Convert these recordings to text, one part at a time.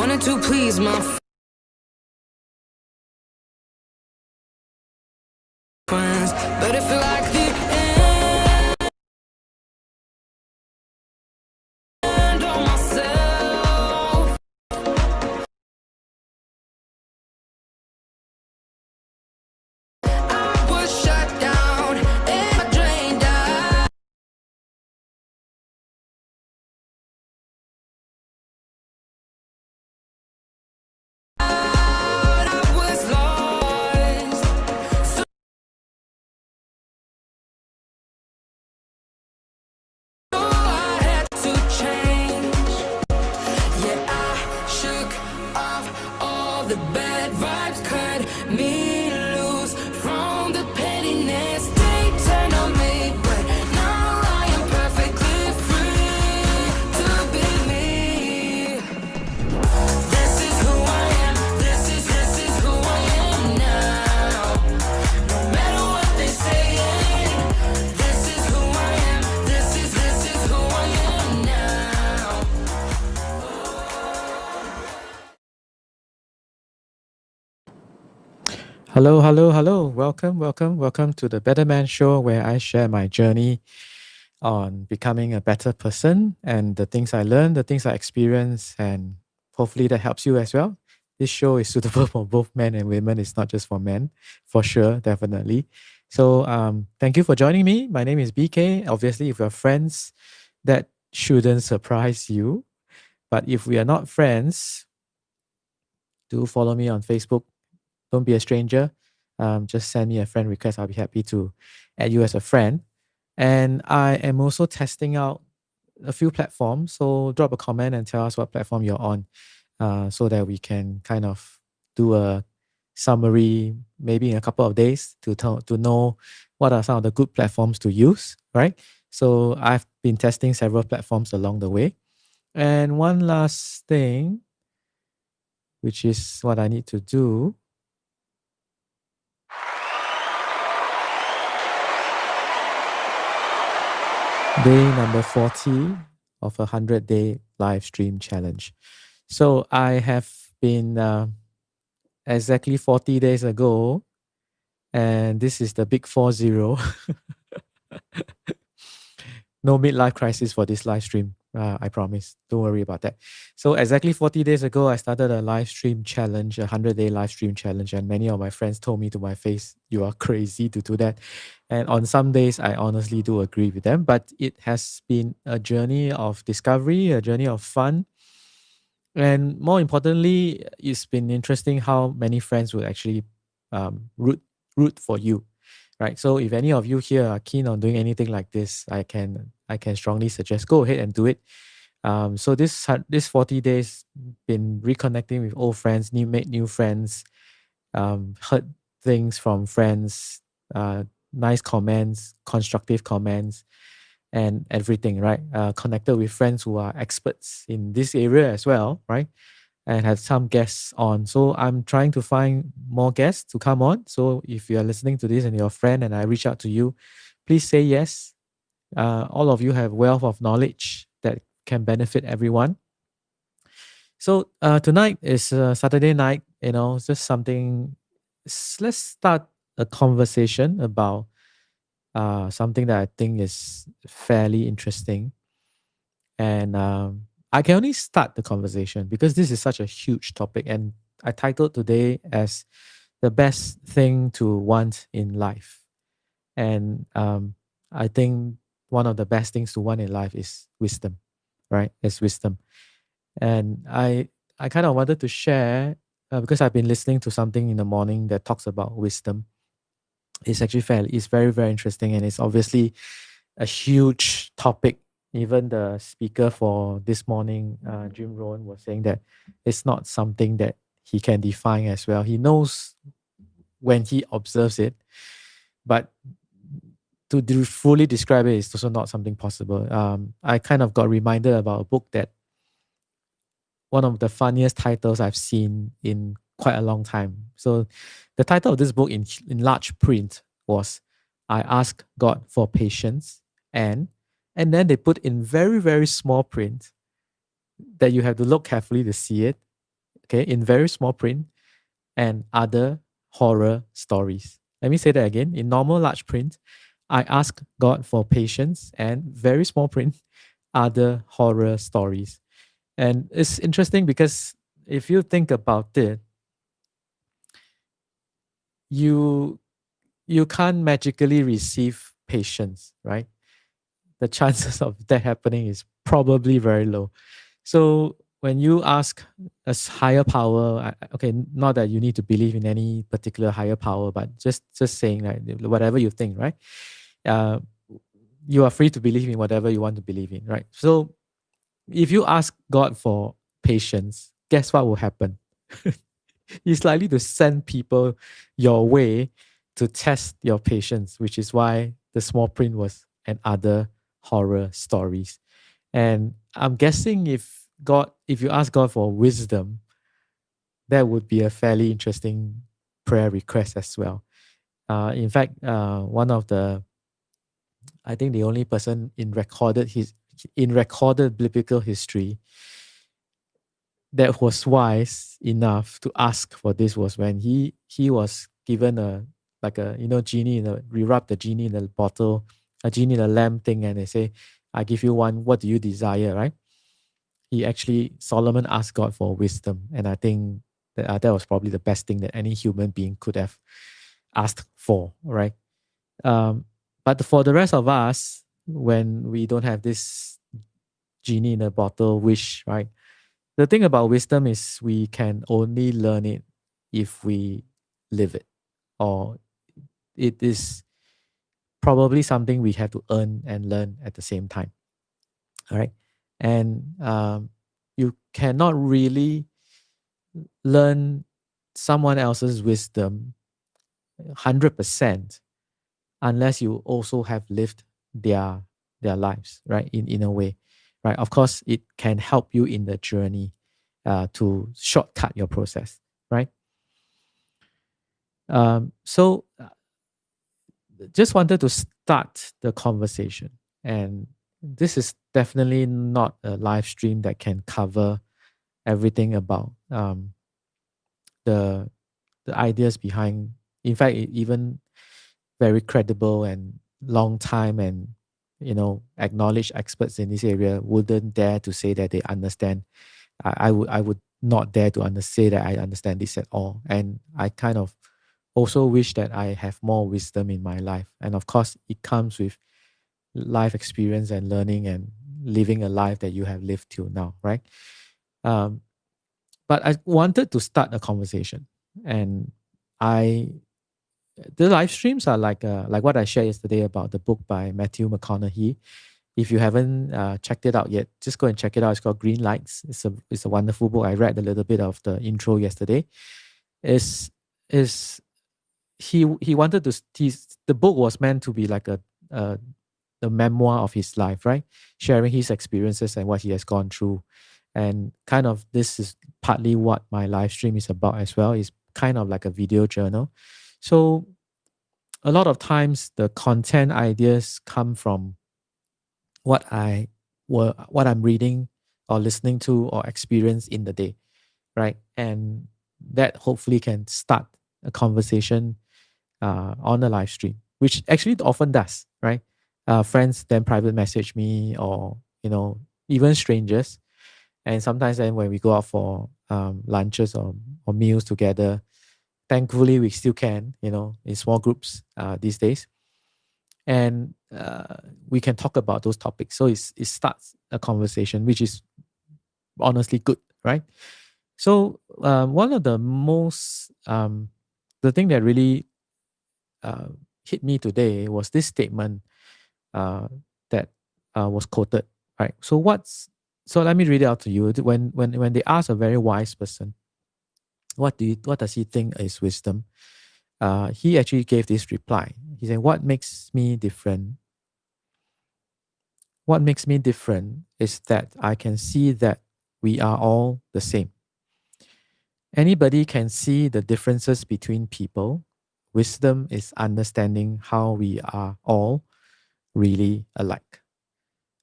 wanted to please my friends, but it felt like the end on myself. I was shut down and I drained out. I was lost. So I had to change. Yeah, I shook off all the bad vibes, cut me loose from the pettiness they turned on me. But now I am perfectly free to be me. This is who I am. This is who I am now. No matter what they say, this is who I am. This is who I am now. Hello, hello, hello. Welcome to the Better Man Show, where I share my journey on becoming a better person and the things I learned, the things I experience, and hopefully that helps you as well. This show is suitable for both men and women. It's not just for men, for sure, definitely. So thank you for joining me. My name is BK. Obviously, if we're friends, that shouldn't surprise you. But if we are not friends, do follow me on Facebook. Don't be a stranger. Just send me a friend request. I'll be happy to add you as a friend. And I am also testing out a few platforms. So drop a comment and tell us what platform you're on, so that we can kind of do a summary maybe in a couple of days to know what are some of the good platforms to use, right? So I've been testing several platforms along the way. And one last thing, which is what I need to do. Day number 40 of a 100-day live stream challenge. So I have been exactly 40 days ago, and this is the big 40. No midlife crisis for this live stream. I promise. Don't worry about that. So exactly 40 days ago, I started a live stream challenge, a 100-day live stream challenge. And many of my friends told me to my face, you are crazy to do that. And on some days, I honestly do agree with them. But it has been a journey of discovery, a journey of fun. And more importantly, it's been interesting how many friends would actually root for you. Right. So if any of you here are keen on doing anything like this, I can strongly suggest go ahead and do it. So this 40 days been reconnecting with old friends, made new friends, heard things from friends, nice comments, constructive comments, and everything, right? Connected with friends who are experts in this area as well, right? And have some guests on. So I'm trying to find more guests to come on. So if you are listening to this and you're a friend and I reach out to you, please say yes. All of you have wealth of knowledge that can benefit everyone. So tonight is Saturday night, just something. Let's start a conversation about something that I think is fairly interesting. And I can only start the conversation because this is such a huge topic. And I titled today as the best thing to want in life. And I think one of the best things to want in life is wisdom, right? It's wisdom. And I kind of wanted to share, because I've been listening to something in the morning that talks about wisdom. It's actually it's very, very interesting. And it's obviously a huge topic. Even the speaker for this morning, Jim Rohn, was saying that it's not something that he can define as well. He knows when he observes it, but to fully describe it is also not something possible. I kind of got reminded about a book that one of the funniest titles I've seen in quite a long time. So the title of this book in large print was I Ask God for Patience, and then they put in very, very small print that you have to look carefully to see it. okay, in very small print, and other horror stories. Let me say that again. In normal large print, I ask God for patience, and very small print, other horror stories. And it's interesting because if you think about it, you you can't magically receive patience, right? The chances of that happening is probably very low. So when you ask a higher power, okay, not that you need to believe in any particular higher power, but just saying like whatever you think, right? Uh, you are free to believe in whatever you want to believe in, right? So if you ask God for patience, guess what will happen? He's likely to send people your way to test your patience, which is why the small print was and other horror stories. And I'm guessing if you ask God for wisdom, that would be a fairly interesting prayer request as well. In fact, one of the, I think the only person in recorded biblical history that was wise enough to ask for this was when he was given a, like a, genie in a, we rub the genie in a bottle, a genie in a lamp thing, and they say, I give you one, what do you desire, right? Solomon asked God for wisdom, and I think that was probably the best thing that any human being could have asked for, right? But for the rest of us, when we don't have this genie in a bottle wish, right? The thing about wisdom is we can only learn it if we live it, or it is probably something we have to earn and learn at the same time. All right. And you cannot really learn someone else's wisdom 100% unless you also have lived their lives, right? In a way, right? Of course, it can help you in the journey to shortcut your process, right? So just wanted to start the conversation, and this is definitely not a live stream that can cover everything about the ideas behind. In fact, even very credible and long time and acknowledged experts in this area wouldn't dare to say that they understand. I would not dare to say that I understand this at all. And I kind of also wish that I have more wisdom in my life. And of course, it comes with life experience and learning and living a life that you have lived till now, right? Um, but I wanted to start a conversation, and I the live streams are like what I shared yesterday about the book by Matthew McConaughey. If you haven't checked it out yet, just go and check it out. It's called Green Lights. It's a wonderful book. I read a little bit of the intro yesterday. Is he wanted to the book was meant to be like a memoir of his life, right? Sharing his experiences and what he has gone through. And kind of this is partly what my live stream is about as well. It's kind of like a video journal. So a lot of times the content ideas come from what I'm reading or listening to or experience in the day, right? And that hopefully can start a conversation on a live stream, which actually it often does, right? Friends then private message me, or even strangers, and sometimes then when we go out for lunches or meals together, thankfully we still can, in small groups these days, and we can talk about those topics. So it starts a conversation, which is honestly good, right? So one of the most the thing that really uh, hit me today was this statement that was quoted, right? So let me read it out to you. When they ask a very wise person, what does he think is wisdom? He actually gave this reply. He said, "What makes me different? What makes me different is that I can see that we are all the same. Anybody can see the differences between people. Wisdom is understanding how we are all really alike."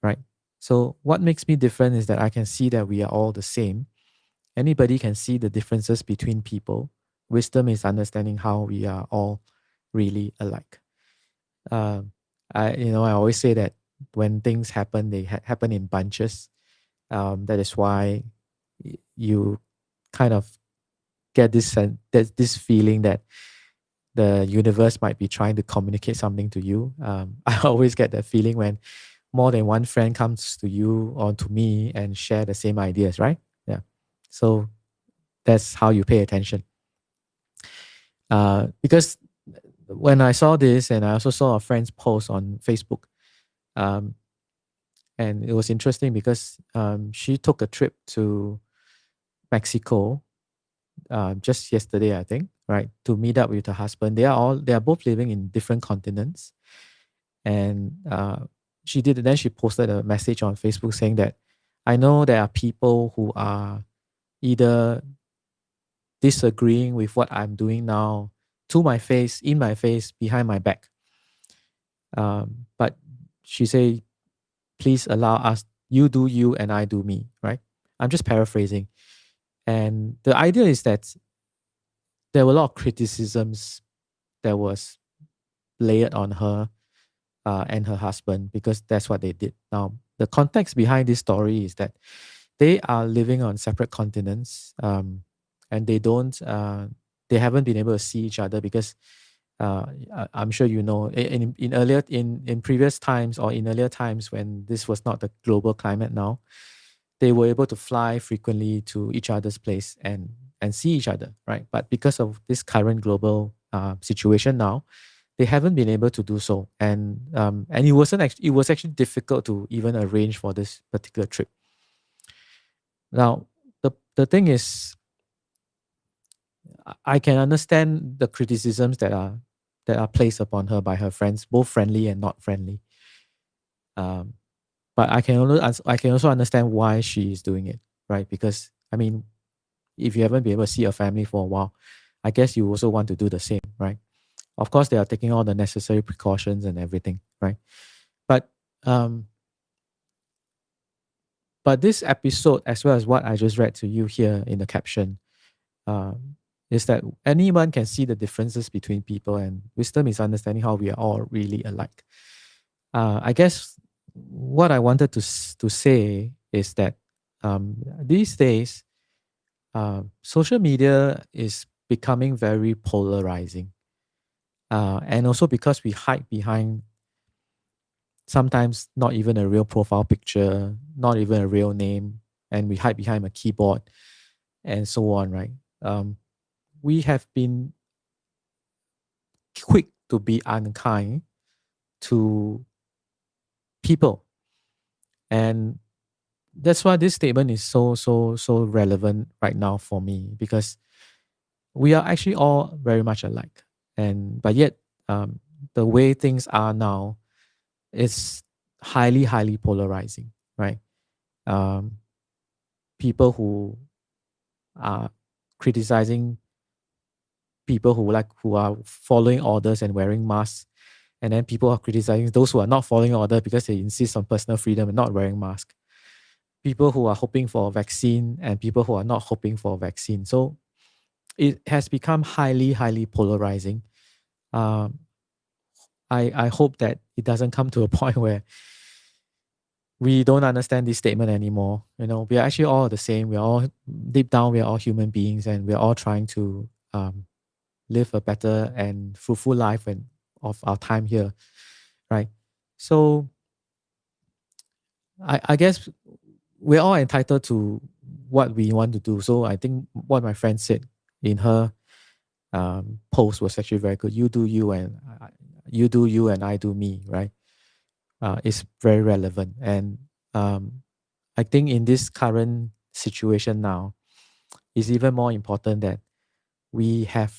Right? So what makes me different is that I can see that we are all the same. anybody can see the differences between people. Wisdom is understanding how we are all really alike. Um, I always say that when things happen, they happen in bunches. That is why you kind of get this feeling that the universe might be trying to communicate something to you. I always get that feeling when more than one friend comes to you or to me and share the same ideas, right? Yeah. So that's how you pay attention. Because when I saw this, and I also saw a friend's post on Facebook, um, and it was interesting because she took a trip to Mexico just yesterday, I think, right, to meet up with her husband. They are both living in different continents, and then she posted a message on Facebook saying that I know there are people who are either disagreeing with what I'm doing now to my face, in my face, behind my back. But she say, please allow us, you do you and I do me, right? I'm just paraphrasing. And the idea is that there were a lot of criticisms that was layered on her and her husband because that's what they did. Now, the context behind this story is that they are living on separate continents, and they haven't been able to see each other because I'm sure you know in previous times or in earlier times when this was not the global climate now, they were able to fly frequently to each other's place and see each other, right? But because of this current global situation now, they haven't been able to do so, and it was actually difficult to even arrange for this particular trip. Now, the thing is, I can understand the criticisms that are placed upon her by her friends, both friendly and not friendly. But I can also understand why she is doing it, right? Because I mean, if you haven't been able to see your family for a while, I guess you also want to do the same, right? Of course, they are taking all the necessary precautions and everything, right? But um, but this episode, as well as what I just read to you here in the caption, is that anyone can see the differences between people, and wisdom is understanding how we are all really alike. I guess what I wanted to say is that these days, social media is becoming very polarizing, and also because we hide behind sometimes not even a real profile picture, not even a real name, and we hide behind a keyboard and so on, right? We have been quick to be unkind to people. And that's why this statement is so relevant right now for me, because we are actually all very much alike. But yet, the way things are now is highly polarizing, right? Um, People who are criticizing people who are following orders and wearing masks, and then people are criticizing those who are not following order because they insist on personal freedom and not wearing mask. People who are hoping for a vaccine and people who are not hoping for a vaccine. So it has become highly polarizing. Um, I hope that it doesn't come to a point where we don't understand this statement anymore. You know, we are actually all the same. We are all deep down, we are all human beings, and we are all trying to live a better and fruitful life and of our time here, right? So I guess we're all entitled to what we want to do. So I think what my friend said in her post was actually very good. You do you, and I do me, right? Is very relevant, and I think in this current situation now, it's even more important that we have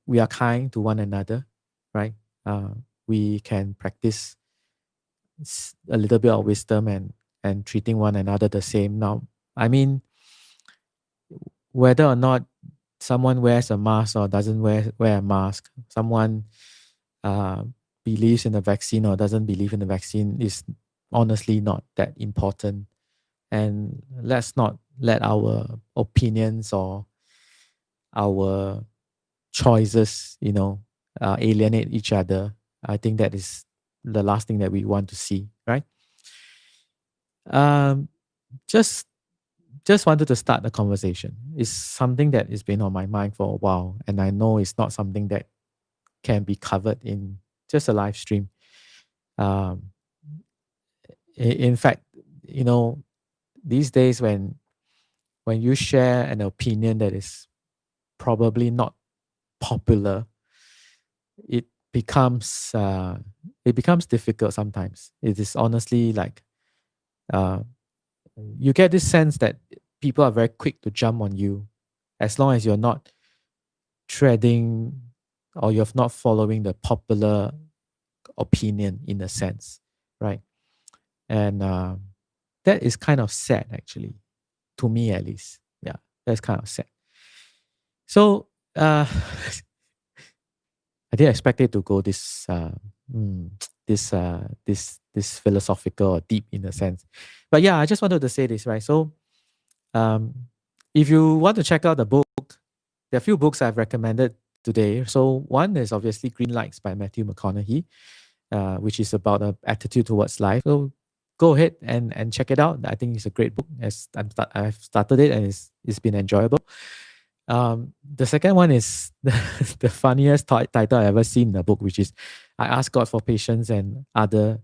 we are kind to one another, right? We can practice a little bit of wisdom and treating one another the same. Now, I mean, whether or not someone wears a mask or doesn't wear a mask, someone uh, believes in the vaccine or doesn't believe in the vaccine is honestly not that important. And let's not let our opinions or our choices, alienate each other. I think that is the last thing that we want to see, right? Um, just just wanted to start the conversation. It's something that has been on my mind for a while, and I know it's not something that can be covered in just a live stream. Um, in fact, you know, these days when you share an opinion that is probably not popular, it becomes difficult sometimes. It is honestly like uh, you get this sense that people are very quick to jump on you as long as you're not treading or you're not following the popular opinion in a sense, right? And that is kind of sad, actually, to me at least. Yeah, that's kind of sad. So I didn't expect it to go this this philosophical or deep in a sense, but yeah, I just wanted to say this, right? So um, if you want to check out the book, there are a few books I've recommended today. So one is obviously Green Lights by Matthew McConaughey, which is about an attitude towards life. So go ahead and check it out. I think it's a great book. I've started it and it's been enjoyable. The second one is the funniest title I ever seen in the book, which is I Ask God for Patience and Other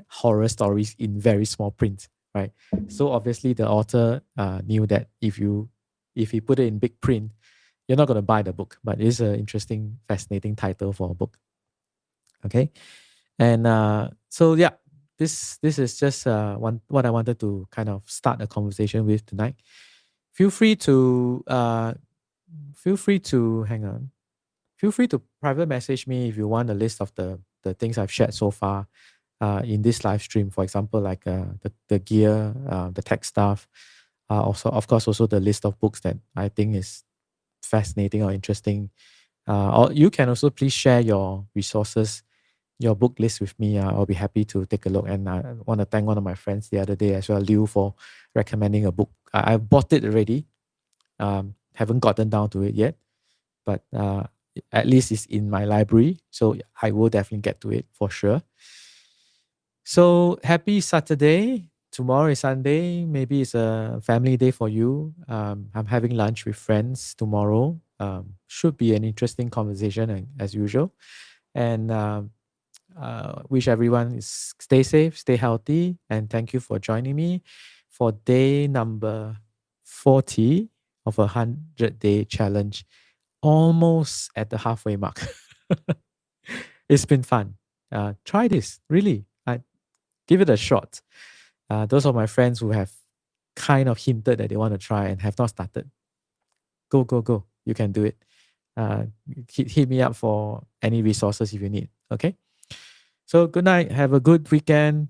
Horror Stories in Very Small Print. Right. So obviously the author knew that if he put it in big print, you're not going to buy the book. But it is an interesting, fascinating title for a book. Okay. And so yeah, this is just what I wanted to kind of start a conversation with tonight. Feel free to hang on. Feel free to private message me if you want a list of the things I've shared so far in this live stream. For example, like the gear, the tech stuff. Also, of course, also the list of books that I think is fascinating or interesting. Or you can also please share your resources, your book list with me. I'll be happy to take a look. And I want to thank one of my friends the other day as well, Liu, for recommending a book. I bought it already. Haven't gotten down to it yet, but at least it's in my library, so I will definitely get to it for sure. So happy Saturday. Tomorrow is Sunday. Maybe it's a family day for you. I'm having lunch with friends tomorrow. Should be an interesting conversation as usual. And wish everyone stay safe, stay healthy, and thank you for joining me for day number 40 of a 100-day challenge, almost at the halfway mark. It's been fun. Try this, really. Give it a shot. Those are my friends who have kind of hinted that they want to try and have not started. Go, go, go. You can do it. Hit me up for any resources if you need. Okay. So good night. Have a good weekend.